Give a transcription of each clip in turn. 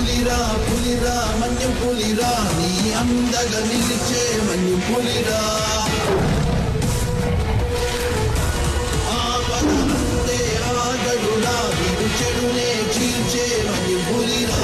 పులిరా పులిరా మన్యం పులిరా నీ అందగా నిలిచే మన్యం పులిరా ఆపదంతే ఆగడురా వీరు చెడునే చీల్చే మన్యం పులిరా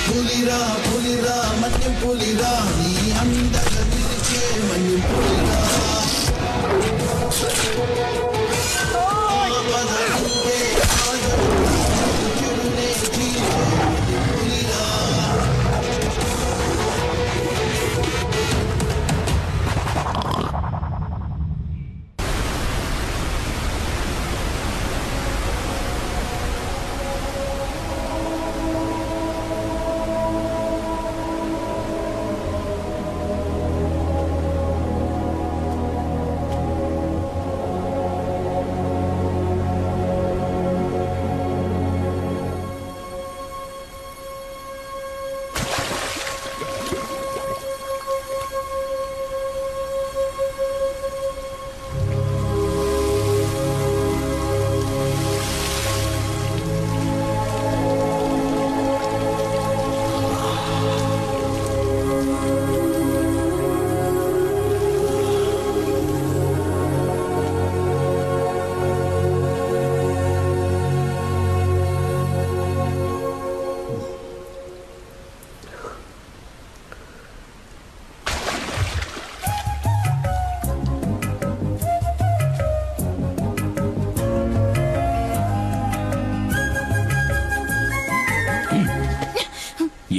పులిరా పులిరా మన్యం పులిరా నీ అందగా నిలిచే మన్యం పులిరా ఆపదంతే ఆగడురా చెడునే చీల్చే పులిరా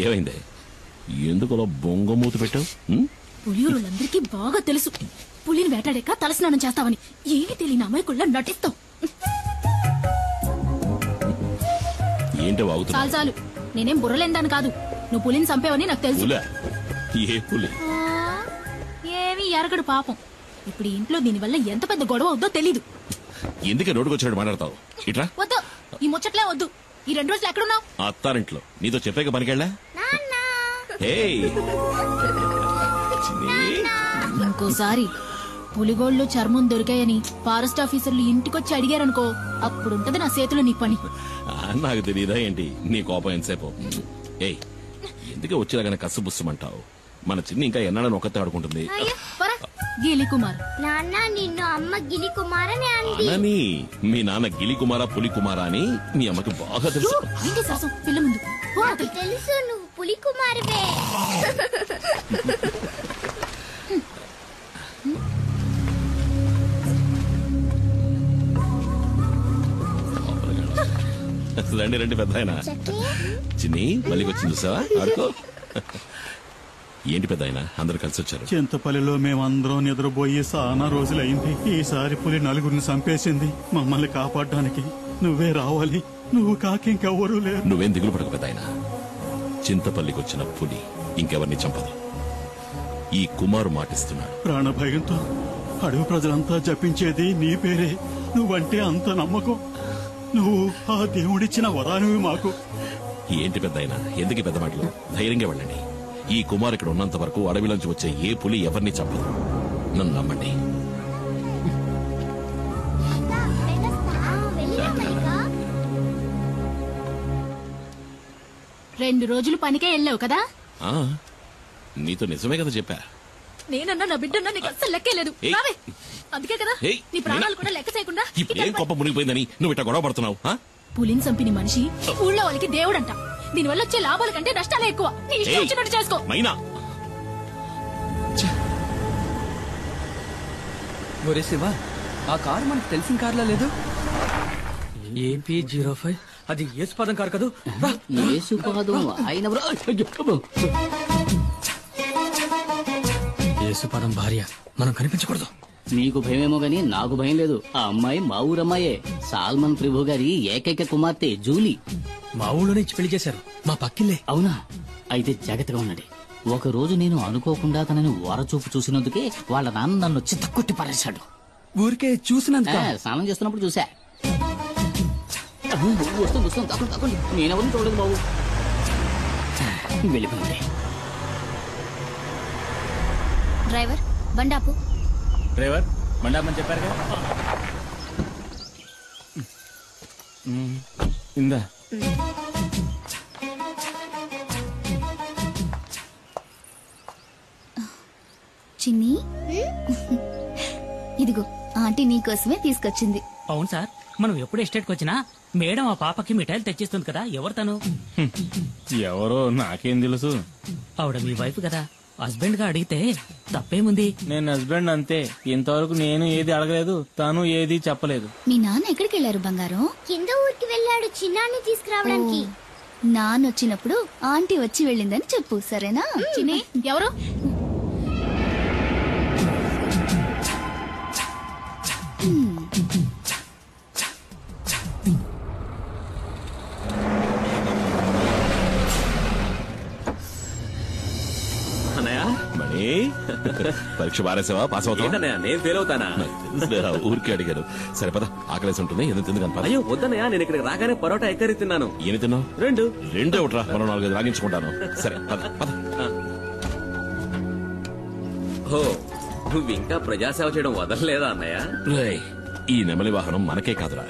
ఏమైంది? ఎందుకలా బొంగమూతి పెట్టావు? పులియూరులందరికీ బాగా తెలుసు పులిని వేటాడాక తలస్నానం చేస్తావని. ఏమి తెలియని అమాయకుల్లా నటిస్తావు. ఏంటో వాగుతున్నా? చాలు చాలు, నేనేం బుర్రలేందాను కాదు. నువ్వు పులిని చంపేవని నాకు తెలుసు. ఏ పులి? ఏమి ఎరగడు పాపం. ఇప్పుడు ఇంట్లో దీనివల్ల ఎంత పెద్ద గొడవ అవుద్దో తెలీదు. ఎందుకే రోడ్డుకు వచ్చాడు మాట్లాడతావు? ఇట్రా. వద్దు, ఈ ముచ్చట్లే వద్దు. ఈ 2 రోజులు ఎక్కడున్నావు? అత్తారింట్లో. నీతో చెప్పాక పనికెళ్ళా? ఇంకోసారి పులిగోళ్ళు చర్మం దొరికాయని ఫారెస్ట్ ఆఫీసర్లు ఇంటికొచ్చి అడిగారనుకో, అప్పుడుంటది నా చేతిలో నీ పని. నాకు తెలియదా ఏంటి నీ కోపం ఎంతసేపు? ఏయ్, ఎందుకే వచ్చేలాగానే కసుబుస్సుమంటావు? మన చిన్ని ఇంకా ఎన్నాడని ఒక్కతే ఆడుకుంటుంది. గిలి కుమార్ నాన్న, నిన్ను అమ్మ గిలి కుమార్ అని అంది. మీ నాన్న గిలి కుమారా పులి కుమారా అని మీ అమ్మకి బాగా తెలుసు. పిల్ల ముందు నాకు తెలుసు నువ్వు పులి కుమారువే. రండి రండి పెద్ద ఆయన. చిన్ని మళ్ళీ వచ్చింది చూసావా, ఆడుకో. ఏంటి పెద్ద ఆయన అందరు కలిసి వచ్చారు? చింతపల్లిలో మేమందరం నిద్రపోయి చాలా రోజులైంది. ఈసారి పులి నలుగురిని చంపేసింది. మమ్మల్ని కాపాడడానికి నువ్వే రావాలి. నువ్వు కాకింకెవ్వరూ లేరు. నువ్వేం దిగులు పడకు పెద్ద ఆయన. చింతపల్లికి వచ్చిన పులి ఇంకెవరిని చంపదు. ఈ కుమారు మాటిస్తున్నాడు. ప్రాణభయంతో అడవి ప్రజలంతా జపించేది నీ పేరే. నువ్వంటే అంత నమ్మకం. నువ్వు ఆ దేవుడిచ్చిన వరానివి మాకు. ఏంటి పెద్ద ఆయన, ఎందుకు పెద్ద మాటలు? ధైర్యంగా వెళ్ళండి. ఈ కుమార్ ఇక్కడ ఉన్నంత వరకు అడవిలోంచి వచ్చే ఏ పులి ఎవరిని చంపదు. నన్ను నమ్మండి. రెండు రోజులు పనికే వెళ్ళావు కదా? ఆ, నీతో నిజమే కదా చెప్పా. నేనన్నా నా బిడ్డన్నా నీకు అస్సలు లెక్కేలేదు. ఏయ్. రావే. అందుకే కదా ఏయ్. నీ ప్రాణాలు కూడా లెక్క చేయకుండా ఇప్పుడు ఏం కొప్ప మునిగిపోయిందని నువ్వు ఇట్లా గొడవ పడుతున్నావు? పులిని చంపిన మనిషి ఊళ్ళో వాళ్ళకి దేవుడంట. దీనివల్ల వచ్చే లాభాల కంటే నష్టాలే ఎక్కువ. నీ ఇష్టం వచ్చినట్టు చేసుకో. మైనా, ఒరే శివ, ఆ కారు మనకు తెలిసిన కార్లా లేదు. AP05 అది యేసుపాదం కారు కదూ. యేసుపాదం భార్య, మనం కనిపించకూడదు. నీకు భయమేమో గాని నాకు భయం లేదు. ఆ అమ్మాయి మా ఊరమ్మాయే. సాల్మన్ ప్రభు గారి ఏకైక కుమార్తె జూలీ. మా ఊళ్ళోనే ఇచ్చి పెళ్లి చేశారు. మా పక్కిల్లే. అవునా? అయితే జాగ్రత్తగా ఉండండి. ఒక రోజు నేను అనుకోకుండా తనని ఓరచూపు చూసినందుకే వాళ్ళ నాన్న నన్ను చిత్తకొట్టి పారేశాడు. ఊరికే చూసినందుక? స్నానం చేస్తున్నప్పుడు చూసా. వస్తుంది వస్తుంది, తప్పండి తప్పండి. నేనెవరిని చూడలేదు బాబు. వెళ్ళిపోయింది. డ్రైవర్ బండాపు. డ్రైవర్ మండాపని చెప్పారు కదా. ఇందా చిన్ని, ఇదిగో ఆంటీ నీకోసమే తీసుకొచ్చింది. అవును సార్, మనం ఎప్పుడు ఎస్టేట్కి వచ్చినా మేడం ఆ పాపకి మిఠాయిలు తెచ్చిస్తుంది కదా. ఎవరు తను? ఎవరో నాకేం తెలుసు. ఆవిడ మీ వైఫ్ కదా. హస్బెండ్ గా అడిగితే తప్పేముంది? నేను హస్బెండ్ అంతే. ఇంతవరకు నేను ఏది అడగలేదు, తను ఏది చెప్పలేదు. మీ నాన్న ఎక్కడికి వెళ్ళారు బంగారం? కింద ఊరికి వెళ్ళాడు చిన్నాన్ని తీసుకురావడానికి. నాన్న వచ్చినప్పుడు ఆంటీ వచ్చి వెళ్ళిందని చెప్పు, సరేనా? చిన్ని ఎవరు? మణి, పరీక్ష బారేసావా? పాస్ అవుతా? నేను ఫెయిల్ అవుతానా? ఊరికి అడిగారు. సరే పద, ఆకలేసి ఉంటుంది. ఎందుకు తిందుకని పద. అయ్యో వద్దనయ్యా, నేను ఇక్కడికి రాగానే పరోటా ఎక్కరి తిన్నాను. ఏమి తిన్నావు? రెండు ఒకట్రా, మరో 4 రాగించుకుంటాను. సరే పద పద. ఓ, నువ్వు ఇంకా ప్రజాసేవ చేయడం వదలలేదా అన్నయ్య? రేయ్, ఈ నెమలి వాహనం మనకే కాదురా,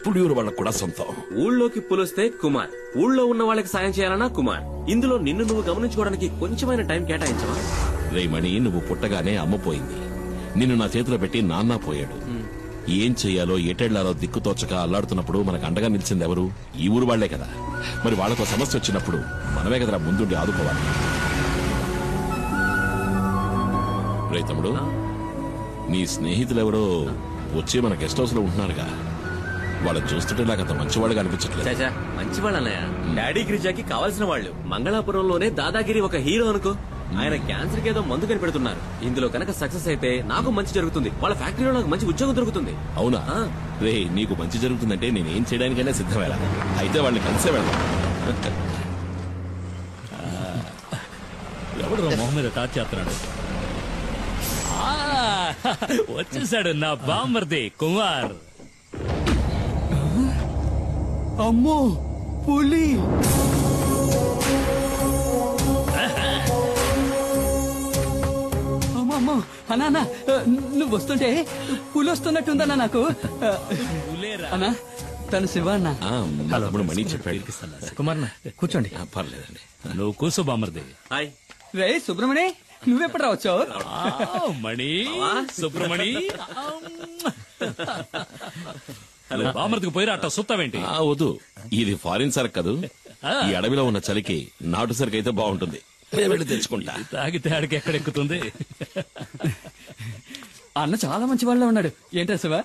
పుడియూరు వాళ్ళకు కూడా సొంతం. ఊళ్ళోకి పులిస్తే కుమార్, ఊళ్ళో ఉన్న వాళ్ళకి సాయం చేయాలన్నా కుమార్. ఇందులో నిన్ను నువ్వు గమనించుకోవడానికి కొంచెమైన టైం కేటాయించవా? రే మణి, నువ్వు పుట్టగానే అమ్మ పోయింది. నిన్ను నా చేతిలో పెట్టి నాన్న పోయాడు. ఏం చెయ్యాలో ఎటెళ్లాలో దిక్కుతోచక అల్లాడుతున్నప్పుడు మనకు అండగా నిలిచింది ఎవరు? ఈ ఊరు వాళ్లే కదా. మరి వాళ్లకు సమస్య వచ్చినప్పుడు మనమే కదరా ముందుండి ఆదుకోవాలి. రే తమ్ముడు, నీ స్నేహితులెవరో వచ్చి మన గెస్ట్ హౌస్ లో ఉంటున్నారుగా. వాళ్ళని చూస్తుంటే నాకు అంత మంచివాళ్ళుగా అనిపించట్లేదు. మంచివాళ్ళు అన్నయ్య. డాడీ గిరిజాకి కావాల్సిన వాళ్ళు. మంగళాపురంలోనే దాదాగిరి ఒక హీరో అనుకో. ఆయన క్యాన్సర్ కి ఏదో మందు కనిపెడుతున్నారు. ఇందులో కనుక సక్సెస్ అయితే నాకు మంచి జరుగుతుంది. వాళ్ళ ఫ్యాక్టరీలో నాకు మంచి ఉద్యోగం దొరుకుతుంది. అవునా? రే, నీకు మంచి జరుగుతుందంటే నేనేం చేయడానికైనా సిద్ధమేలా. అయితే వాళ్ళని కలిసే వెళ్దాం. ఎవడు మొహం మీద టార్చ్ చేస్తున్నాడు? వచ్చేసాడు నా బామ్మర్ది కుమార్. అమ్మో, పులి! అమ్మో అన్నా, నువ్వు వస్తుంటే పులి వస్తున్నట్టుందన్నా నాకు. అన్నా, తను శివ అన్న. తమ్ముడు మణి చెప్పాడు. కుమార్ కూర్చోండి. పర్లేదండి, నువ్వు కూర్చో బామ్మర్ది. హాయ్ రే సుబ్రమణి, నువ్వెప్పుడు రావచ్చావు? మణి, సుబ్రమణి, బామ్మర్దికి పోయిరా అట్ట సుత్తావేంటి? వద్దు, ఇది ఫారిన్ సరుకు కదూ. ఈ అడవిలో ఉన్న చలికి నాటు సరికి అయితే బాగుంటుంది. నేను వెళ్ళి తెచ్చుకుంటా. తాగితే ఆడికి ఎక్కడెక్కుతుంది. అన్న చాలా మంచి వాళ్ళ ఉన్నాడు. ఏంటా శివ?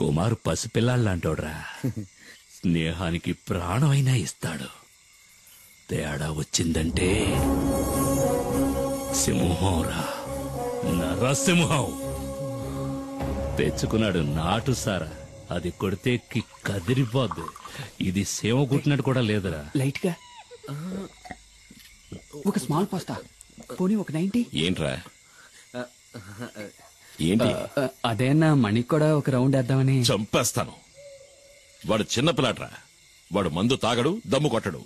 కుమార్ పసిపిల్లాళ్ళంటోడ్రా. స్నేహానికి ప్రాణమైనా ఇస్తాడు. తేడా వచ్చిందంటే సింహంరా, నరసింహం. తెచ్చుకున్నాడు నాటు సారా. అది కొడితే కదిరిపోద్దు. ఇది సేవ కుట్టినట్టు కూడా లేదురా. లైట్ గా ఒక స్మాల్ పాస్తా, పోనీ ఒక 90. ఏంట్రా ఏంటి? అదేనా మణికి కూడా ఒక రౌండ్ వేద్దామని. చంపేస్తాను. వాడు చిన్న పిల్లాడ్రా. వాడు మందు తాగడు, దమ్ము కొట్టడు.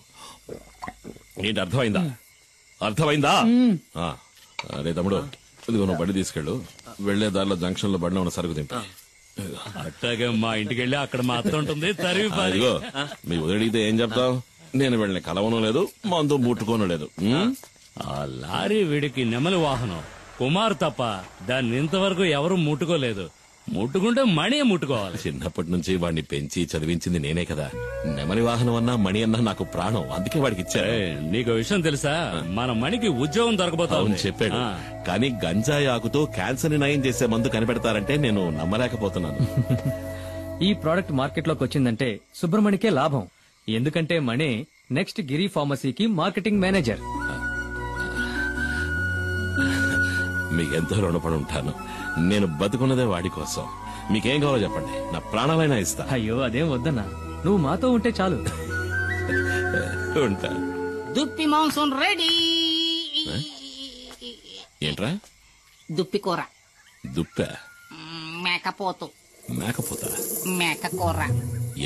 ఏంటి అర్థమైందా? అర్థమైందా? అరే తమ్ముడు, ఇదిగో నువ్వు బండి తీసుకెళ్ళు. వెళ్లే దారిలో జంక్షన్ లో బండి ఉన్న సరుకు తింటా. అట్టాగే మా ఇంటికి వెళ్ళి అక్కడ మా అత్త ఉంటుంది. ఇదిగో మీ వదిలితే ఏం చెప్తావు? నేను వెళ్ళిన కలవను లేదు, మందు ముట్టుకోను లేదు. ఆ లారీ వీడికి నెమలి వాహనం. కుమార్ తప్ప దాన్ని ఇంతవరకు ఎవరు ముట్టుకోలేదు. ముట్టుకుంటే మణి ముట్టుకోవాలి. చిన్నప్పటి నుంచి వాడిని పెంచి చదివించింది నేనే కదా. నెమలి వాహనం అన్నా మణి అన్నా నాకు ప్రాణం. అందుకే వాడికి ఇచ్చా. నీకు విషయం తెలుసా? మన మణికి ఉద్యోగం దొరకబోతావు చెప్పాడు. కానీ గంజాయి ఆకుతో క్యాన్సర్ ని నయం చేసే మందు కనిపెడతారంటే నేను నమ్మలేకపోతున్నాను. ఈ ప్రోడక్ట్ మార్కెట్ లోకి వచ్చిందంటే సుబ్రమణికే లాభం. ఎందుకంటే మణి నెక్స్ట్ గిరి ఫార్మసీకి మార్కెటింగ్ మేనేజర్. మీకెంతో రుణపడి ఉంటాను. నేను బతుకున్నదే వాడి కోసం. మీకేం కావాలో చెప్పండి, నా ప్రాణాలైనా ఇస్తా. అయ్యో అదేం వద్దన్నా, నువ్వు మాతో ఉంటే చాలు. ఉంటా. దుప్పి మాంసం రెడీ. ఏంట్రా? దుప్పి కూర. దుప్ప? మేకపోతు. మేకపోతా? మేక కూర.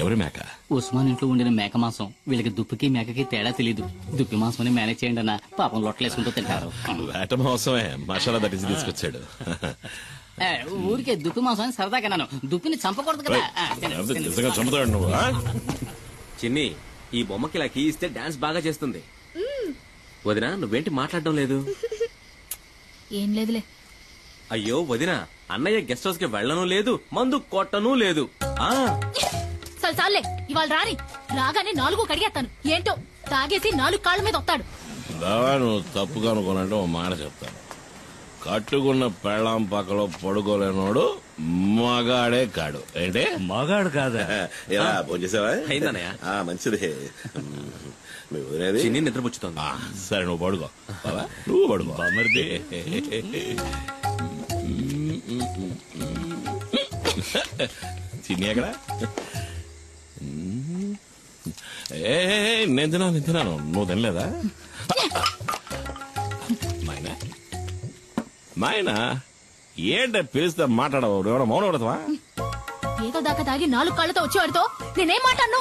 ఎవరి మేక? ఉస్మాన్ ఇంట్లో ఉండిన మేక మాంసం. వీళ్ళకి దుప్పికి మేకకి తేడా తెలీదు. దుప్పి మాంసం మేనేజ్ చేయండి అన్న. పాపం లొట్టలేసుకుంటూ తింటారు. వేట మాంసమే మసాలా దట్టించి తీసుకొచ్చాడు. ఊరికే దుప్పి మాంసం సరదాగా నన్ను. దుప్పిని చంపకూడదు కదా. నిజంగా చంపుతాడు నువ్వు. చిన్ని, ఈ బొమ్మకి ఇలా కీ ఇస్తే డాన్స్ బాగా చేస్తుంది. వదినా, నువ్వేంటి మాట్లాడడం లేదు? ఏం లేదులే. అయ్యో వదినా, అన్నయ్య గెస్ట్ హౌస్ కి వెళ్ళను లేదు, మందు కొట్టను లేదు. చాలే, ఇవాళ రాని. రాగానే 4 కడిగేస్తాను. ఏంటో తాగేసి 4 కాళ్ళ మీద వస్తాడు. నువ్వు తప్పుగా అనుకోనంటే ఓ మాట చెప్తాను. కట్టుకున్న పెళ్ళాం పక్కలో పడుకోలేనోడు మగాడే కాడు. ఏంటి? మగాడు కాదా? ఇలా ఫోన్ చేసావా? అయిందన్నయ్య. మంచిది. మీ వదిలేది చిన్ని నిద్రపుచ్చుతోంది. సరే నువ్వు పడుకో. నువ్వు పడుకో. మరిది చిన్ని ఎక్కడ? నేను తిన్నాను. నువ్వు తినలేదా? నాయనా ఏంట పిలిస్తే మాట్లాడవు? ఎవడో మౌనం పడతావా? ఏదో దాకా తాగి 4 కాళ్ళతో వచ్చేవాడితో నేనేం మాట్లాడను?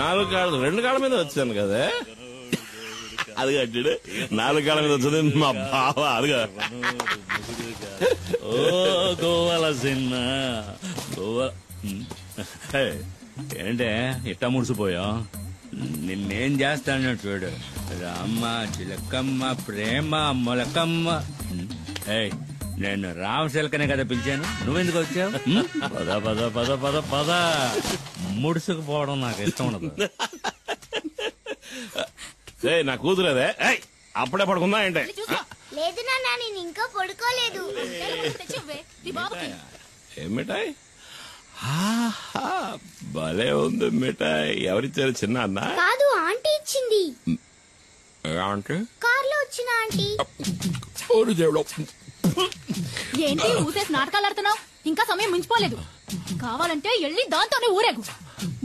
4 కాళ్ళు 2 కాళ్ళ మీద వచ్చాను కదా. అది కట్టాడు 4 కాళ్ళ మీద వచ్చింది మా బావ. అదిగా ఓ గోవాల సిన్న గోవా. ఏంటే ఇట్టా ముడిసిపోయా? నిన్నేం చేస్తాను చూడు. రామ్మ చిలకమ్మ ప్రేమ మొలకమ్మ. నేను రామశిలకనే కదా పిలిచాను. నువ్వెందుకు వచ్చావు? పద పద పద పద పద. ముడుసుకుపోవడం నాకు ఇష్టం ఉండదు. నా కూతురేదే. అప్పుడే పడుకుందా ఏంటే? లేదు నాన్న, నేను ఇంకా పడుకోలేదు. ఏం మిఠాయి? భలే ఉంది మిఠాయి. ఎవరిచ్చారు? చిన్న అన్న? కాదు, ఆంటీ ఇచ్చింది. ఆంటీ? కార్లో వచ్చిన ఆంటీ. ఏంటి ఊసేసి నాటకాలు ఆడుతున్నావు? ఇంకా సమయం మించిపోలేదు. కావాలంటే వెళ్ళి దాంతోనే ఊరేగు.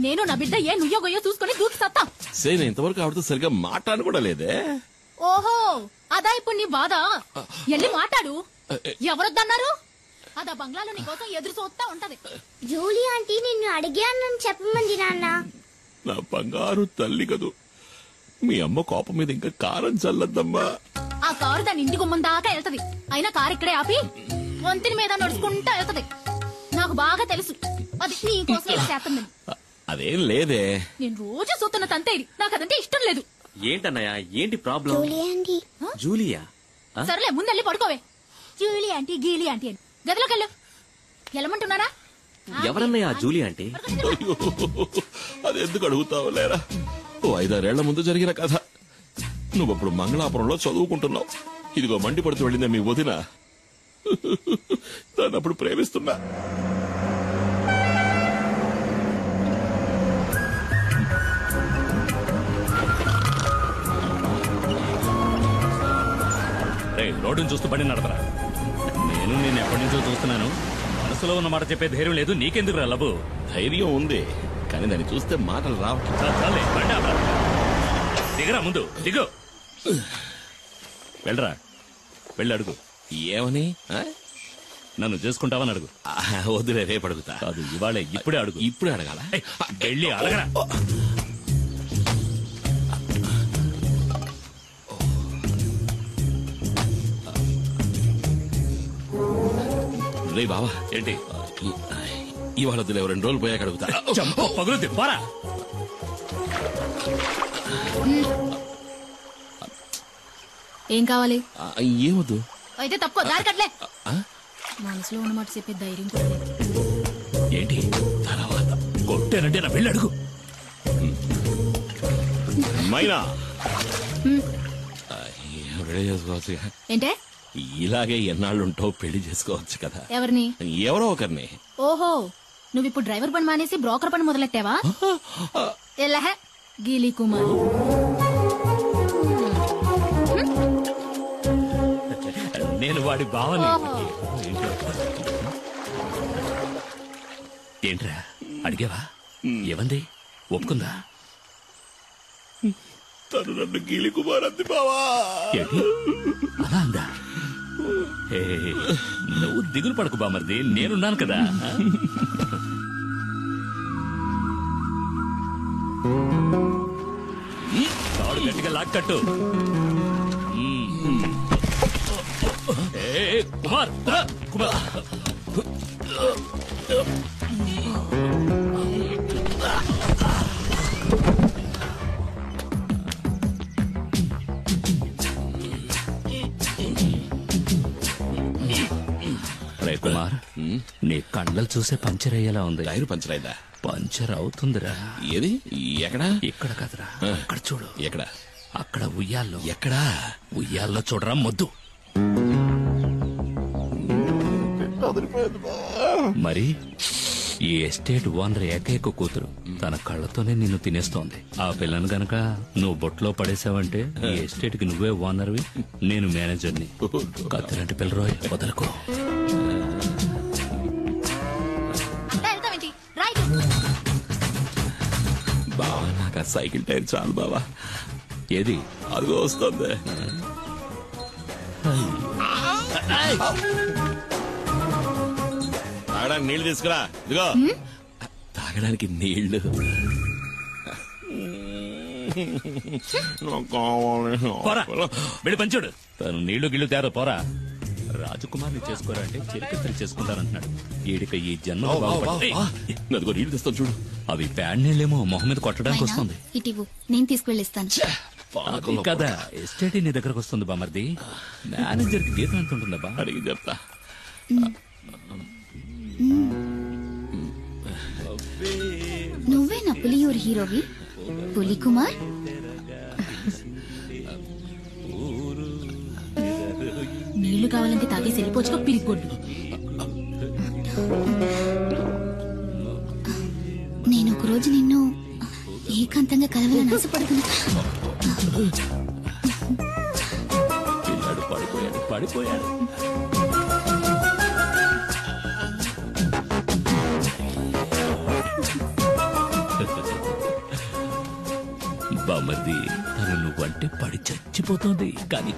నేను నా బిడ్డ ఏ నుయ్యో గొయ్యో చూసుకుని దూకి సత్తా. నేను ఇంతవరకు ఆవిడతో సరిగ్గా మాట్లాడను కూడా లేదే. ఓహో, అదా ఇప్పుడు నీ బాధ? వెళ్ళి మాట్లాడు. ఎవరొద్దన్నారు? అదా బంగ్లాలో నీ కోసం ఎదురు చూస్తా ఉంటది. జూలీ ఆంటీ నిన్ను అడిగానని చెప్పమంది నాన్న. నా బంగారు తల్లి కదూ. మీ అమ్మ కోపం మీద ఇంకా కారం చల్లద్దమ్మా. ఆ కారు దాని ఇంటి గుమ్మం దాకా వెళ్తది. అయినా కారు ఇక్కడే ఆపి వంతిని మీద నడుచుకుంటా వెళ్తది. నాకు బాగా తెలుసు అది నీ కోసం ఇలా చేస్తుందని. అదేం లేదే. నేను రోజు చూస్తున్న తంతే ఇది. నాకు అదంటే ఇష్టం లేదు. ఏంటన్నయ్య, ఏంటి ప్రాబ్లం? జూలియా? సరేలే, ముందెళ్ళి పడుకోవే. జూలీ ఆంటీ గీలీ ఆంటీ అని గదిలోకి వెళ్ళు. వెళ్ళమంటున్నారా? ఎవరన్నయ్య జూలీ ఆంటీ? అది ఎందుకు అడుగుతావు లేరా? 5-6 ఏళ్ల ముందు జరిగిన కథ. నువ్వప్పుడు మంగళాపురంలో చదువుకుంటున్నావు. ఇదిగో మండిపడుతూ వెళ్ళిందే మీ వదిన. దాన్ని అప్పుడు ప్రేమిస్తున్నా. రోడ్డును చూస్తూ బండి నడపరా. నేను ఎప్పటి నుంచో చూస్తున్నాను. మనసులో ఉన్న మాట చెప్పే ధైర్యం లేదు. నీకెందుకు రా లబు? ధైర్యం ఉంది, కానీ దాన్ని చూస్తే మాటలు రావట్లేదు. బండి ఆపరా. దిగరా, ముందు దిగు. వెళ్ళరా, వెళ్ళి అడుగు. ఏమని? నన్ను చేసుకుంటావని అడుగు. వద్దులే, రేపు అడుగుతా. కాదు, ఇవాళే, ఇప్పుడే అడుగు. ఇప్పుడే అడగాల? వెళ్ళి అడగరా. రే బావా, ఏంటి ఇవాళ వద్దులే, 2 రోజులు పోయాక అడుగుతా. పగులుద్ది, పోరా. ఏం కావాలి? ఏమొద్దు. అయితే తప్పుకో, దారి కట్లే. మనసులో ఉన్నమాట చెప్పే ధైర్యం కూడా లేదు. ఏంటి తర్వాత కొట్టేనంటే నా వెళ్ళి అడుగు. మైనా రెడీ చేసుకోవచ్చు. ఏంటే ఇలాగే ఎన్నాళ్ళుంటావు, పెళ్లి చేసుకోవచ్చు కదా. ఎవరిని? ఎవరో ఒకరిని. ఓహో, నువ్వు ఇప్పుడు డ్రైవర్ పని మానేసి బ్రోకర్ పని మొదలెట్టావా? ఎలా గీలీ కుమార్. నేను వాడి బావని. ఏంట్రా అడిగావా? ఏమంది? ఒప్పుకుందా? తను నన్ను గీలి కుమార్ అంది బావా. ఏంటి అలా అందా? నువ్వు దిగులు పడకు బామర్ది, నేనున్నాను కదా. తాడు గట్టిగా లాక్కట్టు. కుమార్ కుమార్ కుమార్, నీ కళ్ళలు చూసే పంచర్ అయ్యేలా ఉంది. టైర్ పంచర్ అయిందా? పంచర్ అవుతుందిరా. ఏది? ఎక్కడ? ఇక్కడ కదరా, అక్కడ చూడు. ఎక్కడ? అక్కడ ఉయ్యాల్లో. ఎక్కడా? ఉయ్యాల్లో చూడరా మొద్దు. మరి ఈ ఎస్టేట్ ఓనర్ ఏకైక కూతురు తన కళ్ళతోనే నిన్ను తినేస్తోంది. ఆ పిల్లను గనక నువ్వు బొట్లో పడేసావంటే ఈ ఎస్టేట్ కి నువ్వే ఓనర్వి, నేను మేనేజర్ని. కత్తిలాంటి పిల్లరోయ్, వదలకు. బావా, నాకు ఆ సైకిల్ టైర్ చాలు బావా. ఏది? అదిగో వస్తుంది. తాగడానికి నీళ్లు తీసుకురా. ఇదిగో తాగడానికి నీళ్లు. వెళ్ళి పంచుడు. తను నీళ్లు గిళ్ళు తేరా, పోరా. రాజకుమార్ని చేసుకోరా అంటే చిరకత్తరి చేసుకుంటారంటున్నాడు. ఈడిక ఈ జన్మ అదిగో నీళ్లు తెస్తాను చూడు. అవి ప్యాడ్ నీళ్ళేమో మొహం మీద కొట్టడానికి వస్తుంది. ఇటివు, నేను తీసుకువెళ్ళిస్తాను. కదా ఎస్టేట్ నీ దగ్గరకు వస్తుంది బామర్ది. మేనేజర్ కి జీతం ఎంత ఉంటుందా? అడిగి చెప్తా. నువ్వే నా పులియూరు హీరోవి, పులి కుమార్. నీళ్లు కావాలంటే తాగేసి వెళ్ళిపోవచ్చుకో, పిరిగొడ్డు. నేను ఒక రోజు నిన్ను ఏకాంతంగా కలవాలని ఆశపడుతున్నా. పిల్లాడు పడిపోయాడు. బామర్ది, తను నువ్వంటే పడి చచ్చిపోతుంది, కానీ